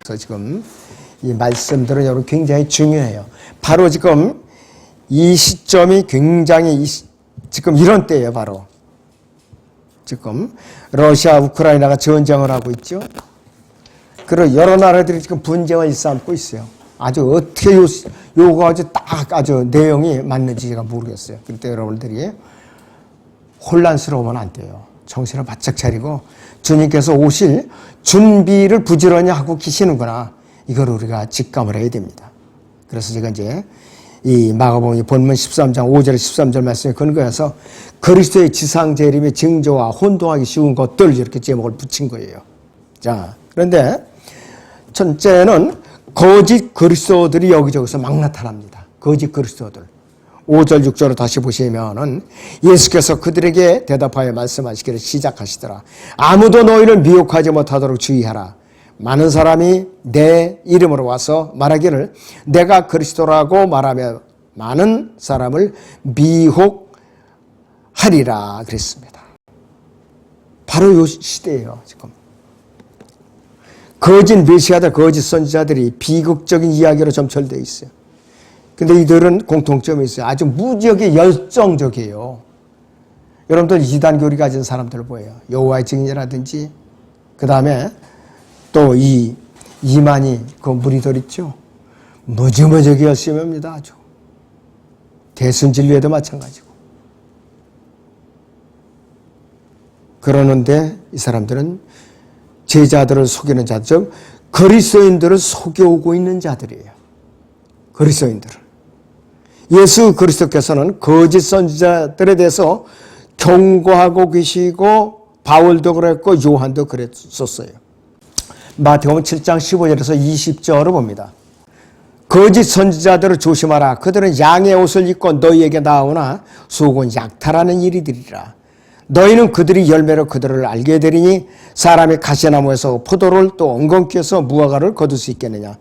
그래서 지금 이 말씀들은 여러분 굉장히 중요해요. 바로 지금 이 시점이 굉장히 지금 이런 때예요. 바로 지금 러시아 우크라이나가 전쟁을 하고 있죠. 그리고 여러 나라들이 지금 분쟁을 일삼고 있어요. 아주 어떻게 요거 아주 내용이 맞는지 제가 모르겠어요. 그때 여러분들이 혼란스러우면 안 돼요. 정신을 바짝 차리고 주님께서 오실 준비를 부지런히 하고 계시는구나. 이걸 우리가 직감을 해야 됩니다. 그래서 제가 이제 이 마가복음 본문 13장 5절 13절 말씀에 근거해서 그리스도의 지상 재림의 징조와 혼동하기 쉬운 것들 이렇게 제목을 붙인 거예요. 자, 그런데 첫째는 거짓 그리스도들이 여기저기서 막 나타납니다. 거짓 그리스도들. 5절 6절을 다시 보시면은 예수께서 그들에게 대답하여 말씀하시기를 시작하시더라. 아무도 너희를 미혹하지 못하도록 주의하라. 많은 사람이 내 이름으로 와서 말하기를 내가 그리스도라고 말하며 많은 사람을 미혹하리라 그랬습니다. 바로 이 시대예요. 지금 거짓 메시아들, 거짓 선지자들이 비극적인 이야기로 점철되어 있어요. 근데 이들은 공통점이 있어요. 아주 무지하게 열정적이에요. 여러분들 이단교리 가진 사람들 보여요. 여호와의 증인이라든지 그 다음에 또 이만희 그 무리들 있죠. 무지무지하게 열심히 합니다. 아주. 대순진리에도 마찬가지고. 그러는데 이 사람들은 제자들을 속이는 자들, 즉 그리스도인들을 속여오고 있는 자들이에요. 그리스도인들을. 예수 그리스도께서는 거짓 선지자들에 대해서 경고하고 계시고 바울도 그랬고 요한도 그랬었어요. 마태복음 7장 15절에서 20절을 봅니다. 거짓 선지자들을 조심하라. 그들은 양의 옷을 입고 너희에게 나오나 속은 약탈하는 일이들이라. 너희는 그들이 열매로 그들을 알게 되리니 사람이 가시나무에서 포도를 또 엉겅퀴에서 무화과를 거둘 수 있겠느냐.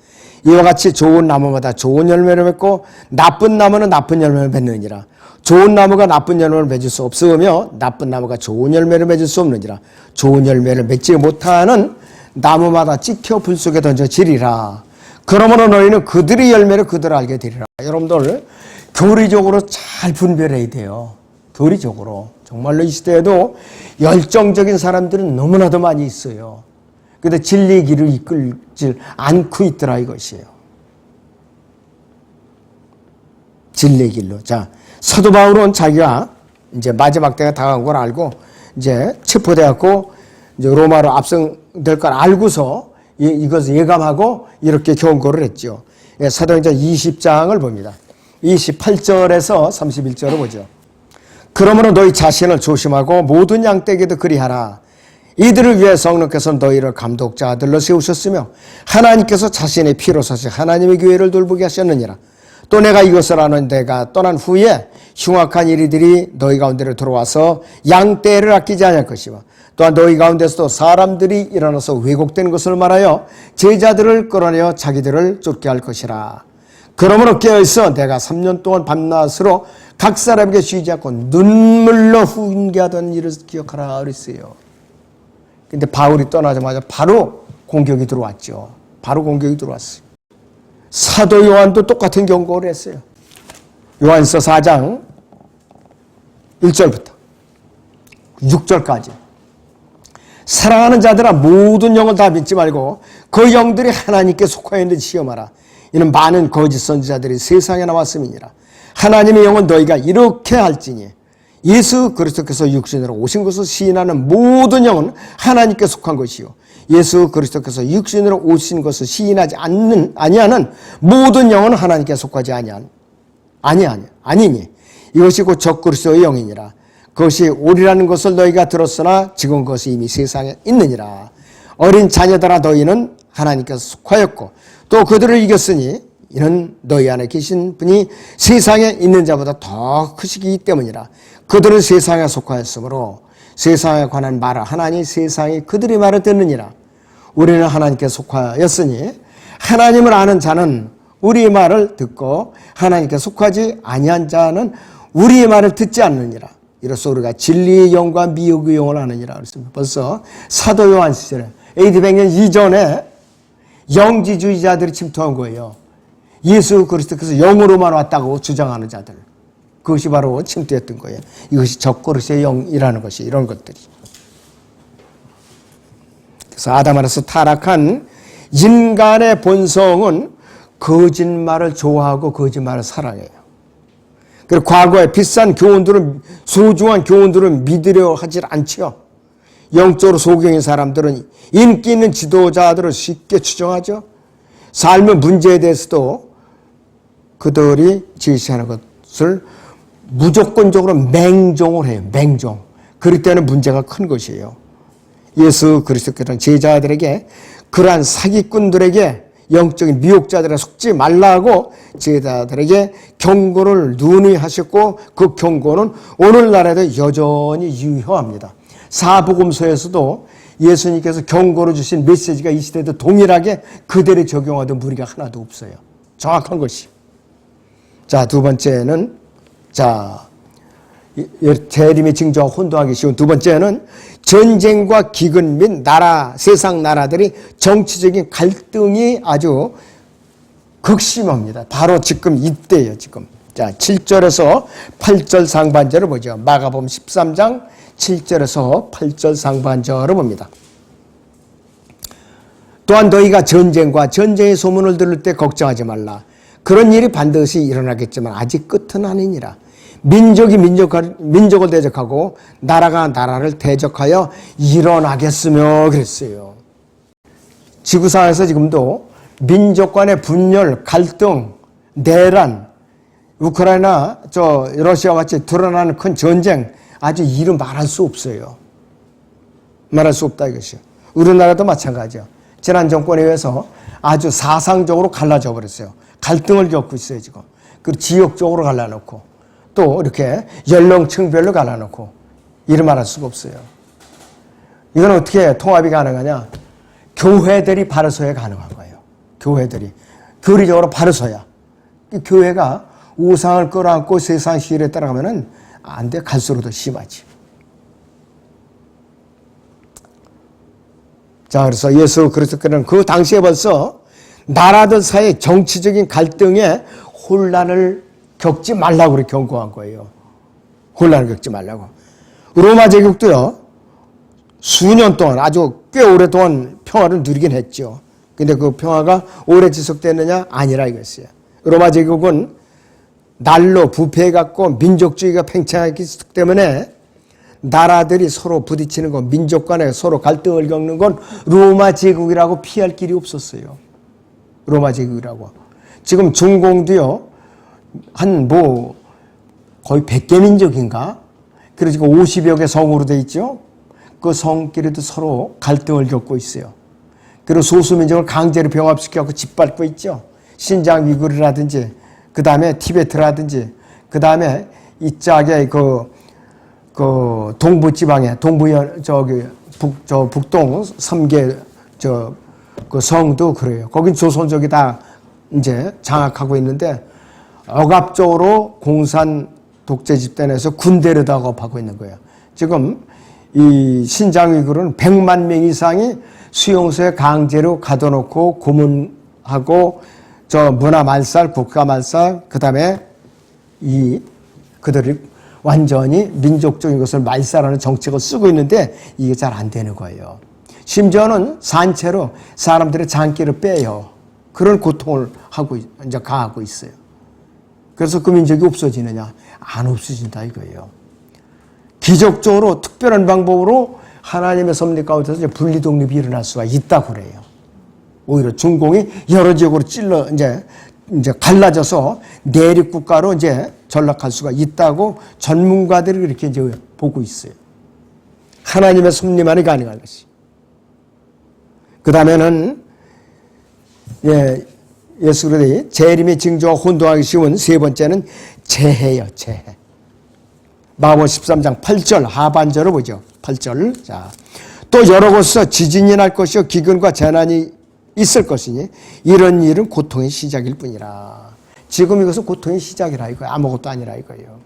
이와 같이 좋은 나무마다 좋은 열매를 맺고 나쁜 나무는 나쁜 열매를 맺느니라. 좋은 나무가 나쁜 열매를 맺을 수 없으며 나쁜 나무가 좋은 열매를 맺을 수 없느니라. 좋은 열매를 맺지 못하는 나무마다 찍혀 불 속에 던져지리라. 그러므로 너희는 그들의 열매를 그들 알게 되리라. 여러분들 교리적으로 잘 분별해야 돼요. 교리적으로. 정말로 이 시대에도 열정적인 사람들은 너무나도 많이 있어요. 그런데 진리의 길을 이끌지 않고 있더라 이것이에요. 진리의 길로. 자, 사도 바울은 자기가 이제 마지막 때가 다가온 걸 알고 이제 체포되었고 이제 로마로 압송될 걸 알고서 이것을 예감하고 이렇게 경고를 했죠. 사도행전 20장을 봅니다. 28절에서 31절을 보죠. 그러므로 너희 자신을 조심하고 모든 양떼에게도 그리하라. 이들을 위해 성령께서 너희를 감독자 아들로 세우셨으며 하나님께서 자신의 피로 사시 하나님의 교회를 돌보게 하셨느니라. 또 내가 이것을 아는 내가 떠난 후에 흉악한 이리들이 너희 가운데로 들어와서 양떼를 아끼지 않을 것이며 또한 너희 가운데서도 사람들이 일어나서 왜곡되는 것을 말하여 제자들을 끌어내어 자기들을 쫓게 할 것이라. 그러므로 깨어있어 내가 3년 동안 밤낮으로 각 사람에게 쉬지 않고 눈물로 훈계하던 일을 기억하라 그랬어요. 근데 바울이 떠나자마자 바로 공격이 들어왔죠. 바로 공격이 들어왔어요. 사도 요한도 똑같은 경고를 했어요. 요한서 4장 1절부터 6절까지. 사랑하는 자들아 모든 영을 다 믿지 말고 그 영들이 하나님께 속하여 있는지 시험하라. 이는 많은 거짓 선지자들이 세상에 나왔음이니라. 하나님의 영은 너희가 이렇게 할지니 예수 그리스도께서 육신으로 오신 것을 시인하는 모든 영은 하나님께 속한 것이요 예수 그리스도께서 육신으로 오신 것을 시인하지 아니하는 모든 영은 하나님께 속하지 아니니 이것이 곧 적그리스도의 영이니라. 그것이 옳으라는 것을 너희가 들었으나 지금 그것이 이미 세상에 있느니라. 어린 자녀들아 너희는 하나님께서 속하였고 또 그들을 이겼으니 이는 너희 안에 계신 분이 세상에 있는 자보다 더 크시기 때문이라. 그들은 세상에 속하였으므로 세상에 관한 말을 하나니 세상이 그들의 말을 듣느니라. 우리는 하나님께 속하였으니 하나님을 아는 자는 우리의 말을 듣고 하나님께 속하지 아니한 자는 우리의 말을 듣지 않느니라. 이로써 우리가 진리의 영과 미혹의 영을 아느니라 그랬습니다. 벌써 사도 요한 시절에 AD 100년 이전에 영지주의자들이 침투한 거예요. 예수 그리스도께서 영으로만 왔다고 주장하는 자들. 그것이 바로 침투했던 거예요. 이것이 적그리스도의 영이라는 것이 이런 것들이. 그래서 아담 안에서 타락한 인간의 본성은 거짓말을 좋아하고 거짓말을 사랑해요. 그리고 과거에 비싼 교훈들은, 소중한 교훈들은 믿으려 하질 않죠. 영적으로 소경인 사람들은 인기 있는 지도자들을 쉽게 추종하죠. 삶의 문제에 대해서도 그들이 제시하는 것을 무조건적으로 맹종을 해요. 맹종. 그럴 때는 문제가 큰 것이에요. 예수 그리스도께서는 제자들에게 그러한 사기꾼들에게 영적인 미혹자들에 속지 말라고 제자들에게 경고를 누누이 하셨고 그 경고는 오늘날에도 여전히 유효합니다. 사복음서에서도 예수님께서 경고를 주신 메시지가 이 시대에도 동일하게 그대로 적용하던 무리가 하나도 없어요. 정확한 것이. 자, 두 번째는 재림의 징조와 혼동하기 쉬운 두 번째는 전쟁과 기근 및 세상 나라들이 정치적인 갈등이 아주 극심합니다. 바로 지금 이때예요, 지금. 자, 7절에서 8절 상반절을 보죠. 마가복음 13장 7절에서 8절 상반절을 봅니다. 또한 너희가 전쟁의 소문을 들을 때 걱정하지 말라. 그런 일이 반드시 일어나겠지만 아직 끝은 아니니라. 민족이 민족을 대적하고 나라가 나라를 대적하여 일어나겠으며 그랬어요. 지구상에서 지금도 민족 간의 분열, 갈등, 내란, 우크라이나, 러시아와 같이 드러나는 큰 전쟁 아주 이루 말할 수 없어요. 말할 수 없다 이것이요. 우리나라도 마찬가지죠. 지난 정권에 의해서 아주 사상적으로 갈라져 버렸어요. 갈등을 겪고 있어요 지금. 그리고 지역적으로 갈라놓고 또 이렇게 연령층별로 갈라놓고 이를 말할 수가 없어요. 이건 어떻게 통합이 가능하냐? 교회들이 바로 서야 가능한 거예요. 교회들이 교리적으로 바로 서야. 교회가 우상을 끌어안고 세상 시일에 따라가면은 안 돼. 갈수록 더 심하지. 자, 그래서 예수 그리스도께서는 그 당시에 벌써 나라들 사이의 정치적인 갈등에 혼란을 겪지 말라고 그렇게 경고한 거예요. 혼란을 겪지 말라고. 로마 제국도요, 수년 동안 아주 꽤 오랫동안 평화를 누리긴 했죠. 근데 그 평화가 오래 지속됐느냐? 아니라 이것이에요. 로마 제국은 날로 부패해갖고 민족주의가 팽창했기 때문에 나라들이 서로 부딪히는 건, 민족 간에 서로 갈등을 겪는 건 로마 제국이라고 피할 길이 없었어요. 로마 제국이라고. 지금 중공도요, 거의 100개 민족인가? 그래서 50여 개 성으로 돼 있죠? 그 성끼리도 서로 갈등을 겪고 있어요. 그리고 소수민족을 강제로 병합시켜서 짓밟고 있죠. 신장 위구르라든지, 그 다음에 티베트라든지, 그 다음에 이짝에 동부지방에, 북동 3개, 그 성도 그래요. 거긴 조선족이 다 이제 장악하고 있는데, 억압적으로 공산 독재 집단에서 군대를 작업하고 있는 거예요. 지금 이 신장 위구르는 100만 명 이상이 수용소에 강제로 가둬놓고 고문하고 문화 말살, 국가 말살, 그 다음에 그들이 완전히 민족적인 것을 말살하는 정책을 쓰고 있는데 이게 잘 안 되는 거예요. 심지어는 산채로 사람들의 장기를 빼요. 그런 고통을 가하고 있어요. 그래서 그 민족이 없어지느냐? 안 없어진다 이거예요. 기적적으로 특별한 방법으로 하나님의 섭리 가운데서 분리 독립이 일어날 수가 있다고 그래요. 오히려 중공이 여러 지역으로 이제 갈라져서 내륙 국가로 이제 전락할 수가 있다고 전문가들이 이렇게 이제 보고 있어요. 하나님의 섭리만이 가능한 것이. 그 다음에는 예수 그리스도의 재림의 징조와 혼동하기 쉬운 세 번째는 재해요, 재해. 마가복음 13장 8절 하반절을 보죠. 8절. 자, 또 여러 곳에서 지진이 날 것이요 기근과 재난이 있을 것이니 이런 일은 고통의 시작일 뿐이라. 지금 이것은 고통의 시작이라 이거예요. 아무것도 아니라 이거예요.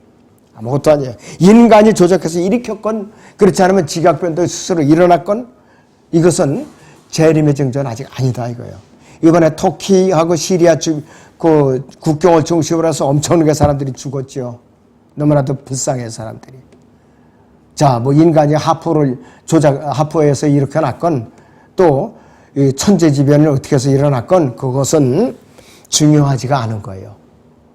아무것도 아니에요. 인간이 조작해서 일으켰건 그렇지 않으면 지각변도 스스로 일어났건 이것은 재림의 징조는 아직 아니다 이거예요. 이번에 터키하고 시리아 그 국경을 중심으로 해서 엄청나게 사람들이 죽었죠. 너무나도 불쌍해 사람들이. 자, 뭐 인간이 하프에서 이렇게 났건 또 천재지변을 어떻게 해서 일어났건 그것은 중요하지가 않은 거예요.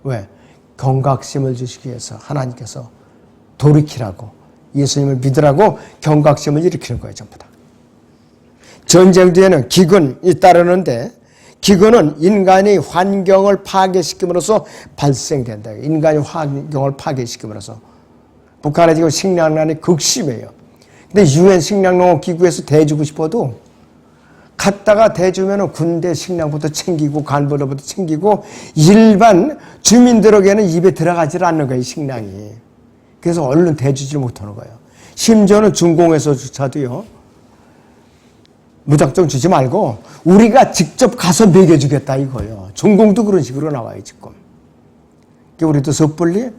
왜? 경각심을 주시기 위해서 하나님께서 돌이키라고, 예수님을 믿으라고 경각심을 일으키는 거예요, 전부 다. 전쟁 뒤에는 기근이 따르는데, 기근은 인간이 환경을 파괴시킴으로써 발생된다. 인간이 환경을 파괴시킴으로써. 북한에 지금 식량난이 극심해요. 근데 유엔 식량농업 기구에서 대주고 싶어도 갔다가 대주면은 군대 식량부터 챙기고 간부로부터 챙기고 일반 주민들에게는 입에 들어가질 않는 거예요, 식량이. 그래서 얼른 대주지 못하는 거예요. 심지어는 중공에서조차도요, 무작정 주지 말고 우리가 직접 가서 먹여주겠다 이거예요. 중공도 그런 식으로 나와요, 지금. 우리도 섣불리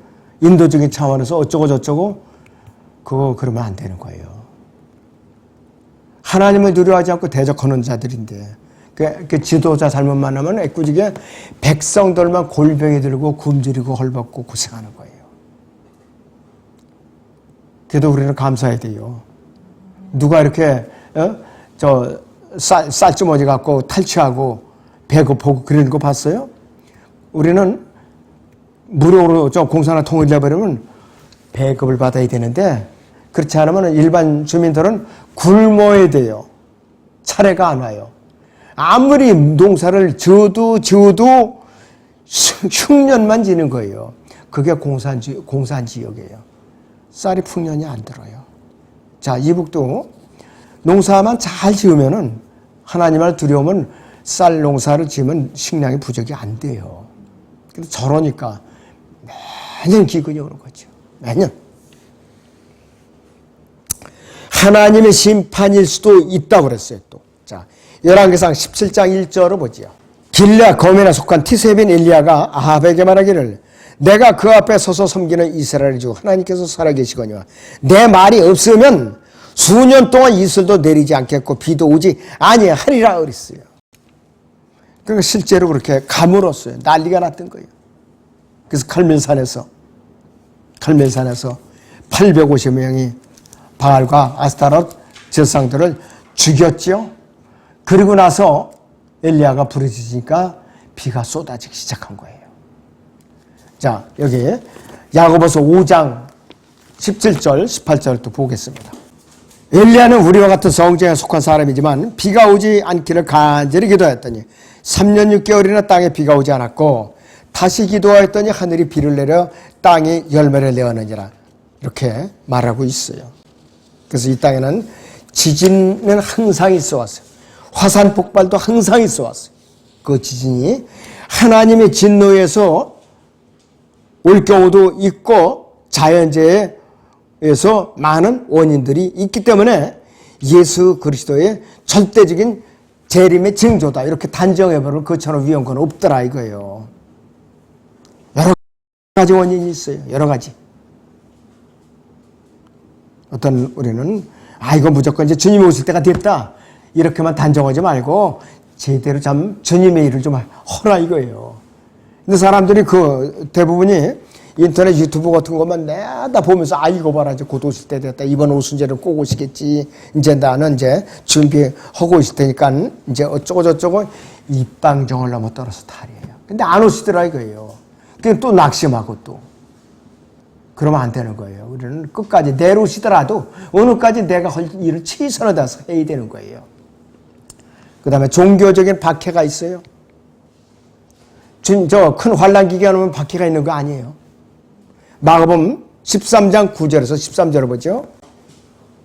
인도적인 차원에서 어쩌고 저쩌고 그거 그러면 안 되는 거예요. 하나님을 두려워하지 않고 대적하는 자들인데, 그 지도자 잘못 만나면 애꿎이게 백성들만 골병이 들고 굶주리고 헐벗고 고생하는 거예요. 그래도 우리는 감사해야 돼요. 누가 이렇게 쌀주머니 갖고 탈취하고 배고프고 그러는 거 봤어요? 우리는 무료로 공사나 통일해버리면 배급을 받아야 되는데, 그렇지 않으면 일반 주민들은 굶어야 돼요. 차례가 안 와요. 아무리 농사를 지어도 흉년만 지는 거예요. 그게 공산 지역이에요. 쌀이 풍년이 안 들어요. 자, 이북도 농사만 잘 지으면은, 하나님을 두려우면 쌀 농사를 지으면 식량이 부족이 안 돼요. 근데 저러니까 매년 기근이 오는 거죠. 매년. 하나님의 심판일 수도 있다고 그랬어요, 또. 자, 열왕기상 17장 1절을 보지요. 길르앗 거민에 속한 티세빈 엘리야가 아합에게 말하기를, 내가 그 앞에 서서 섬기는 이스라엘 주 하나님께서 살아계시거니와 내 말이 없으면 수년 동안 이슬도 내리지 않겠고 비도 오지 아니하리라 그랬어요. 그러니까 실제로 그렇게 가물었어요. 난리가 났던 거예요. 그래서 칼멜산에서 850명이 바알과 아스타롯 제사장들을 죽였죠. 그리고 나서 엘리야가 부르짖으니까 비가 쏟아지기 시작한 거예요. 자, 여기 야고보서 5장 17절 18절을 또 보겠습니다. 엘리야는 우리와 같은 성전에 속한 사람이지만 비가 오지 않기를 간절히 기도하였더니 3년 6개월이나 땅에 비가 오지 않았고 다시 기도하였더니 하늘이 비를 내려 땅이 열매를 내었느니라, 이렇게 말하고 있어요. 그래서 이 땅에는 지진은 항상 있어 왔어요. 화산 폭발도 항상 있어 왔어요. 그 지진이 하나님의 진노에서 올 경우도 있고 자연재해에서 많은 원인들이 있기 때문에 예수 그리스도의 절대적인 재림의 징조다, 이렇게 단정해버리면 그처럼 위험한 건 없더라 이거예요. 여러 가지 원인이 있어요. 여러 가지. 어떤 우리는 이거 무조건 이제 주님이 오실 때가 됐다, 이렇게만 단정하지 말고 제대로 참 주님의 일을 좀 하라 이거예요. 근데 사람들이 대부분이 인터넷 유튜브 같은 것만 내다 보면서 이거 봐라, 이제 곧 오실 때 됐다, 이번 오순절은 꼭 오시겠지, 이제 나는 이제 준비하고 있을 테니까 이제 어쩌고 저쩌고 입방정을 넘어 떨어서 탈이에요. 근데 안 오시더라 이거예요. 그냥 또 낙심하고 또 그러면 안 되는 거예요. 우리는 끝까지 내려오시더라도 오늘까지 내가 할 일을 최선을 다해서 해야 되는 거예요. 그 다음에 종교적인 박해가 있어요. 저 큰 환란 기간 오면 박해가 있는 거 아니에요. 마가복음 13장 9절에서 13절을 보죠.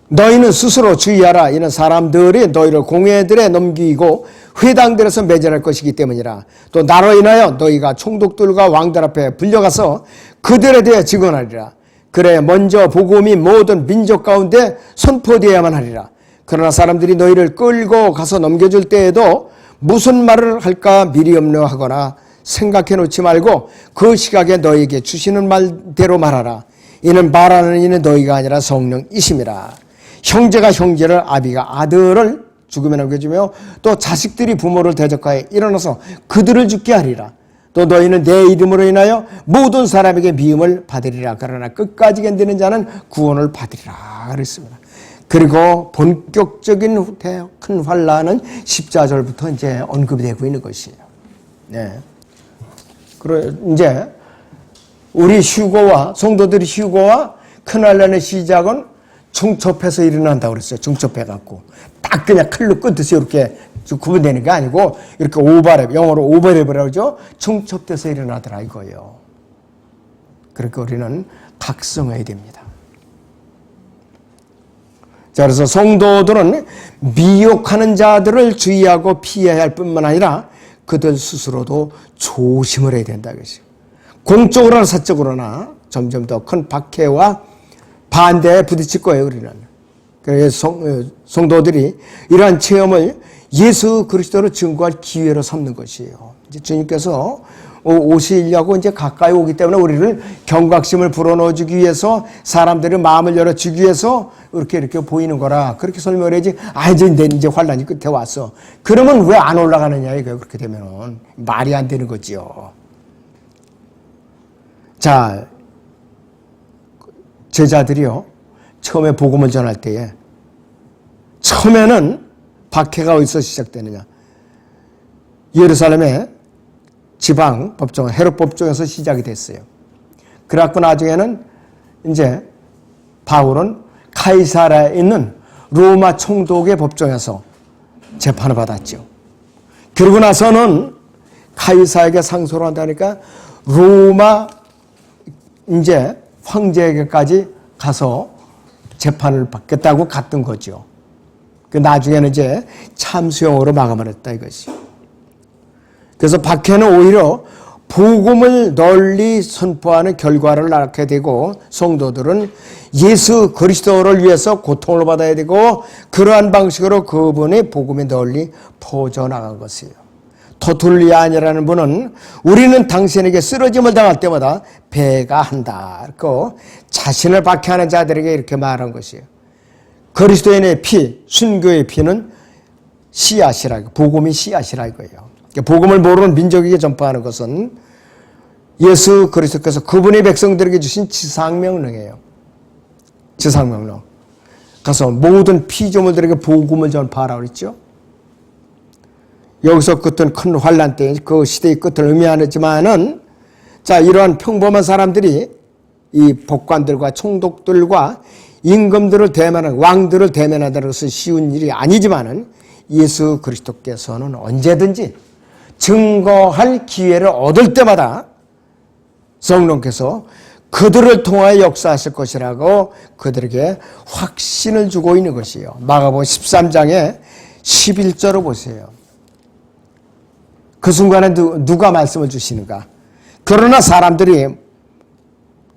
너희는 스스로 주의하라. 이는 사람들이 너희를 공회들에 넘기고 회당들에서 매절할 것이기 때문이라. 또 나로 인하여 너희가 총독들과 왕들 앞에 불려가서 그들에 대해 증언하리라. 그래 먼저 복음이 모든 민족 가운데 선포되어야만 하리라. 그러나 사람들이 너희를 끌고 가서 넘겨줄 때에도 무슨 말을 할까 미리 염려하거나 생각해 놓지 말고 그 시각에 너희에게 주시는 말대로 말하라. 이는 말하는 이는 너희가 아니라 성령이심이라. 형제가 형제를, 아비가 아들을 죽음에 넘겨주며 또 자식들이 부모를 대적하여 일어나서 그들을 죽게 하리라. 또 너희는 내 이름으로 인하여 모든 사람에게 미움을 받으리라. 그러나 끝까지 견디는 자는 구원을 받으리라 그랬습니다. 그리고 본격적인 큰 환란은 14절부터 이제 언급이 되고 있는 것이에요. 네. 그리고 이제 우리 휴거와 성도들이 휴거와 큰 환란의 시작은 중첩해서 일어난다고 그랬어요. 중첩해갖고 딱 그냥 칼로 끊듯이 이렇게 구분되는 게 아니고 이렇게 오버랩, 영어로 오버랩이라고 그러죠. 중첩돼서 일어나더라 이거예요. 그러니까 우리는 각성해야 됩니다. 자, 그래서 성도들은 미혹하는 자들을 주의하고 피해야 할 뿐만 아니라 그들 스스로도 조심을 해야 된다 그랬어요. 공적으로나 사적으로나 점점 더 큰 박해와 반대에 부딪힐 거예요, 우리는. 그래서 성도들이 이러한 체험을 예수 그리스도로 증거할 기회로 삼는 것이에요. 이제 주님께서 오시려고 이제 가까이 오기 때문에 우리를 경각심을 불어넣어주기 위해서 사람들의 마음을 열어주기 위해서 이렇게 보이는 거라 그렇게 설명을 해야지. 이제 환란이 끝에 왔어. 그러면 왜 안 올라가느냐 이거예요. 그렇게 되면은 말이 안 되는 거지요. 자, 제자들이요 처음에 복음을 전할 때에 처음에는 박해가 어디서 시작되느냐? 예루살렘의 지방 법정, 헤롯 법정에서 시작이 됐어요. 그래갖고 나중에는 이제 바울은 카이사라에 있는 로마 총독의 법정에서 재판을 받았죠. 그러고 나서는 카이사에게 상소를 한다니까 로마 이제 황제에게까지 가서 재판을 받겠다고 갔던 거죠. 그 나중에는 이제 참수형으로 마감을 했다 이것이. 그래서 박해는 오히려 복음을 널리 선포하는 결과를 낳게 되고 성도들은 예수 그리스도를 위해서 고통을 받아야 되고 그러한 방식으로 그분의 복음이 널리 퍼져나간 것이에요. 터툴리안이라는 분은 우리는 당신에게 쓰러짐을 당할 때마다 배가 한다. 그 자신을 박해하는 자들에게 이렇게 말한 것이에요. 그리스도인의 피, 순교의 피는 씨앗이라, 복음이 씨앗이라 이거예요. 복음을 모르는 민족에게 전파하는 것은 예수 그리스도께서 그분의 백성들에게 주신 지상명령이에요. 지상명령. 가서 모든 피조물들에게 복음을 전파하라고 그랬죠. 여기서 끝은 큰 환란 때 그 시대의 끝을 의미하지만은 자, 이러한 평범한 사람들이 이 법관들과 총독들과 임금들을 대면하는 왕들을 대면하는 것은 쉬운 일이 아니지만은 예수 그리스도께서는 언제든지 증거할 기회를 얻을 때마다 성령께서 그들을 통하여 역사하실 것이라고 그들에게 확신을 주고 있는 것이에요. 마가복음 13장에 11절을 보세요. 그 순간에 누가 말씀을 주시는가? 그러나 사람들이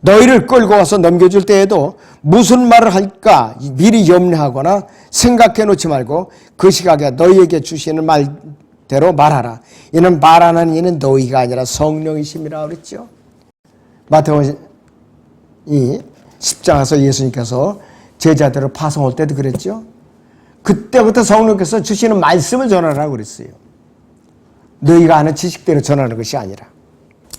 너희를 끌고 와서 넘겨줄 때에도 무슨 말을 할까 미리 염려하거나 생각해 놓지 말고 그 시각에 너희에게 주시는 말대로 말하라. 이는 말하는 이는 너희가 아니라 성령이심이라 그랬죠. 마태복음 10장에서 예수님께서 제자들을 파송할 때도 그랬죠. 그때부터 성령께서 주시는 말씀을 전하라고 그랬어요. 너희가 아는 지식대로 전하는 것이 아니라.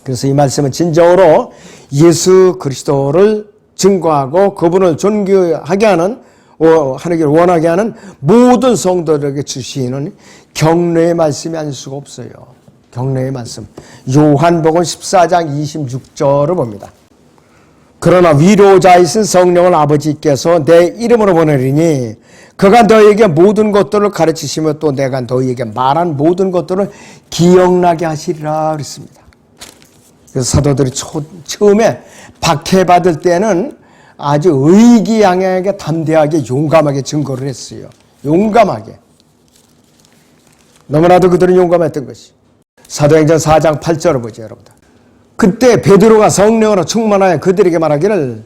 그래서 이 말씀은 진정으로 예수 그리스도를 증거하고 그분을 존귀하게 하는, 하기를 원하게 하는 모든 성도들에게 주시는 격려의 말씀이 아닐 수가 없어요. 격려의 말씀. 요한복음 14장 26절을 봅니다. 그러나 위로자이신 성령을 아버지께서 내 이름으로 보내리니 그가 너희에게 모든 것들을 가르치시며 또 내가 너희에게 말한 모든 것들을 기억나게 하시리라 그랬습니다. 그래서 사도들이 처음에 박해받을 때는 아주 의기양양하게 담대하게 용감하게 증거를 했어요. 용감하게. 너무나도 그들은 용감했던 것이. 사도행전 4장 8절을 보죠, 여러분들. 그때 베드로가 성령으로 충만하여 그들에게 말하기를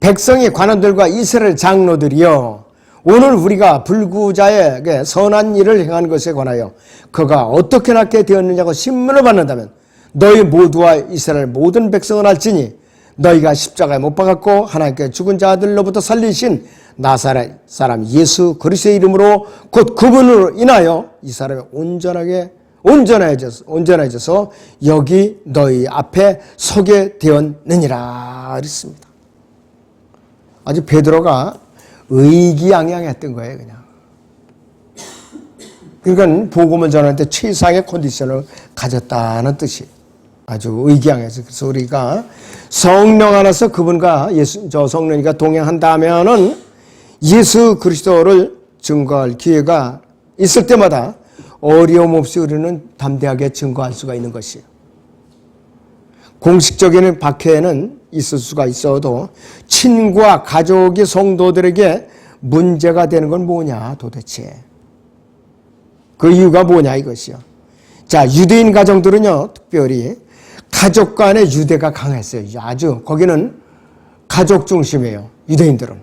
백성의 관원들과 이스라엘 장로들이여 오늘 우리가 불구자에게 선한 일을 행한 것에 관하여 그가 어떻게 낫게 되었느냐고 신문을 받는다면 너희 모두와 이스라엘 모든 백성은 알지니 너희가 십자가에 못 박았고 하나님께 죽은 자들로부터 살리신 나사렛 사람 예수 그리스도의 이름으로 곧 그분으로 인하여 이 사람이 온전해져서 여기 너희 앞에 서게 되었느니라 그랬습니다. 아주 베드로가 의기양양했던 거예요, 그냥. 그러니까 복음을 전할 때 최상의 컨디션을 가졌다는 뜻이 아주 의기양해서. 그래서 우리가 성령 안에서 그분과 성령이가 동행한다면은 예수 그리스도를 증거할 기회가 있을 때마다 어려움 없이 우리는 담대하게 증거할 수가 있는 것이에요. 공식적인 박해는 있을 수가 있어도 친구와 가족이 성도들에게 문제가 되는 건 뭐냐 도대체. 그 이유가 뭐냐 이것이요. 자, 유대인 가정들은요, 특별히 가족 간의 유대가 강했어요. 아주 거기는 가족 중심이에요, 유대인들은.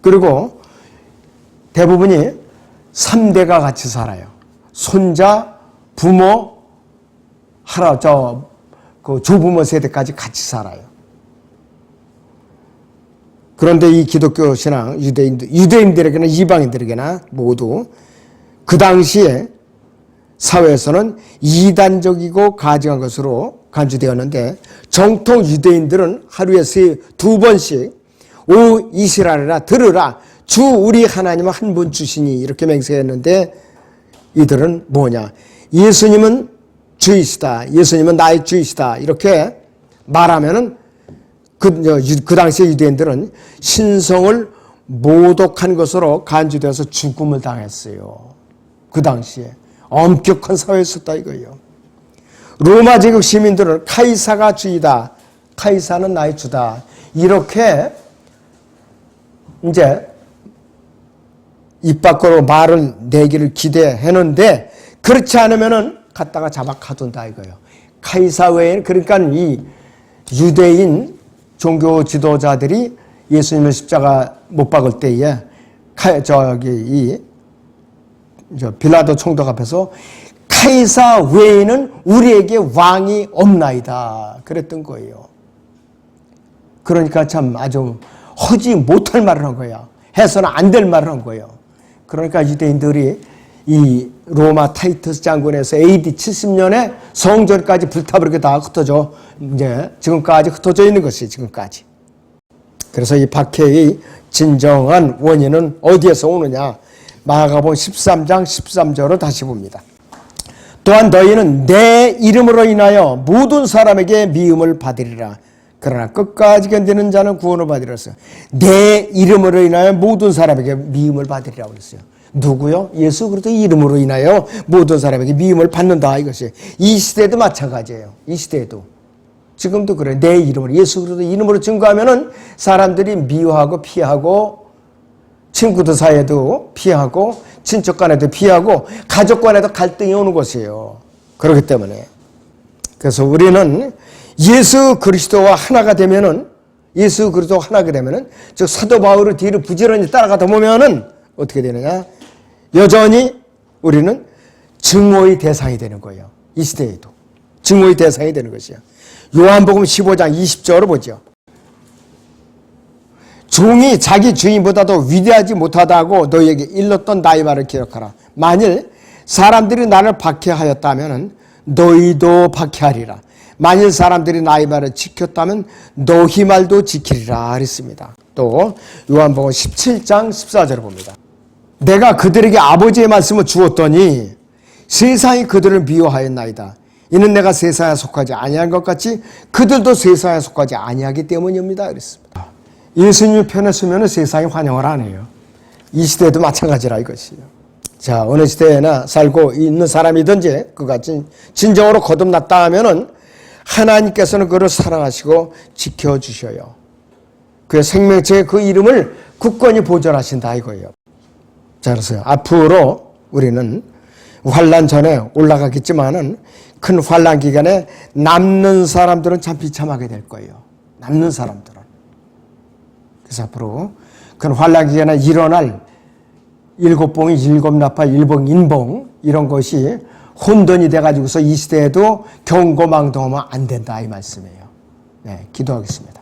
그리고 대부분이 3대가 같이 살아요. 손자, 부모, 조부모 세대까지 같이 살아요. 그런데 이 기독교 신앙 유대인들에게나 이방인들에게나 모두 그 당시에 사회에서는 이단적이고 가증한 것으로 간주되었는데, 정통 유대인들은 하루에 2번씩 오 이스라엘아 들으라, 주 우리 하나님은 한 분 주시니 이렇게 맹세했는데, 이들은 뭐냐, 예수님은 주이시다, 예수님은 나의 주이시다 이렇게 말하면은 그 당시의 유대인들은 신성을 모독한 것으로 간주되어서 죽음을 당했어요. 그 당시에 엄격한 사회였었다 이거예요. 로마 제국 시민들은 카이사가 주이다, 카이사는 나의 주다 이렇게 이제 입 밖으로 말을 내기를 기대했는데, 그렇지 않으면은 갖다가 잡아 가둔다 이거예요. 카이사 외에는, 그러니까 이 유대인 종교 지도자들이 예수님을 십자가 못 박을 때에 빌라도 총독 앞에서 카이사 외에는 우리에게 왕이 없나이다 그랬던 거예요. 그러니까 참 아주 하지 못할 말을 한 거야. 해서는 안 될 말을 한 거예요. 그러니까 유대인들이 이 로마 타이투스 장군에서 AD 70년에 성전까지 불타버리게 다 흩어져, 이제 지금까지 흩어져 있는 것이 지금까지. 그래서 이 박해의 진정한 원인은 어디에서 오느냐, 마가복음 13장 13절을 다시 봅니다. 또한 너희는 내 이름으로 인하여 모든 사람에게 미움을 받으리라. 그러나 끝까지 견디는 자는 구원을 받으리라. 내 이름으로 인하여 모든 사람에게 미움을 받으리라고 그랬어요. 누구요? 예수 그리스도 이름으로 인하여 모든 사람에게 미움을 받는다 이것이. 이 시대도 마찬가지예요. 이 시대에도 지금도 그래. 내 이름으로, 예수 그리스도 이름으로 증거하면은 사람들이 미워하고 피하고, 친구들 사이에도 피하고, 친척 간에도 피하고, 가족 간에도 갈등이 오는 것이에요. 그렇기 때문에. 그래서 우리는 예수 그리스도와 하나가 되면은, 예수 그리스도와 하나가 되면은, 즉 사도 바울의 뒤를 부지런히 따라가다 보면은 어떻게 되느냐? 여전히 우리는 증오의 대상이 되는 거예요. 이 시대에도 증오의 대상이 되는 것이야. 요한복음 15장 20절을 보죠. 종이 자기 주인보다도 위대하지 못하다고 너희에게 일렀던 나의 말을 기억하라. 만일 사람들이 나를 박해하였다면 너희도 박해하리라. 만일 사람들이 나의 말을 지켰다면 너희 말도 지키리라 그랬습니다. 또 요한복음 17장 14절을 봅니다. 내가 그들에게 아버지의 말씀을 주었더니 세상이 그들을 미워하였나이다. 이는 내가 세상에 속하지 아니한 것 같이 그들도 세상에 속하지 아니하기 때문입니다 그랬습니다. 예수님이 편에 서면 세상이 환영을 안 해요. 이 시대도 마찬가지라 이것이요. 자, 어느 시대에나 살고 있는 사람이든지 그가 진정으로 거듭났다 하면은 하나님께서는 그를 사랑하시고 지켜주셔요. 그의 생명체의 그 이름을 굳건히 보존하신다 이거예요. 자, 그래서 앞으로 우리는 환난 전에 올라가겠지만은 큰 환난 기간에 남는 사람들은 참 비참하게 될 거예요. 남는 사람들은. 그래서 앞으로 큰 환난 기간에 일어날 7봉이 7나파 7인봉 이런 것이 혼돈이 돼가지고서 이 시대에도 경고망동하면 안 된다 이 말씀이에요. 네, 기도하겠습니다.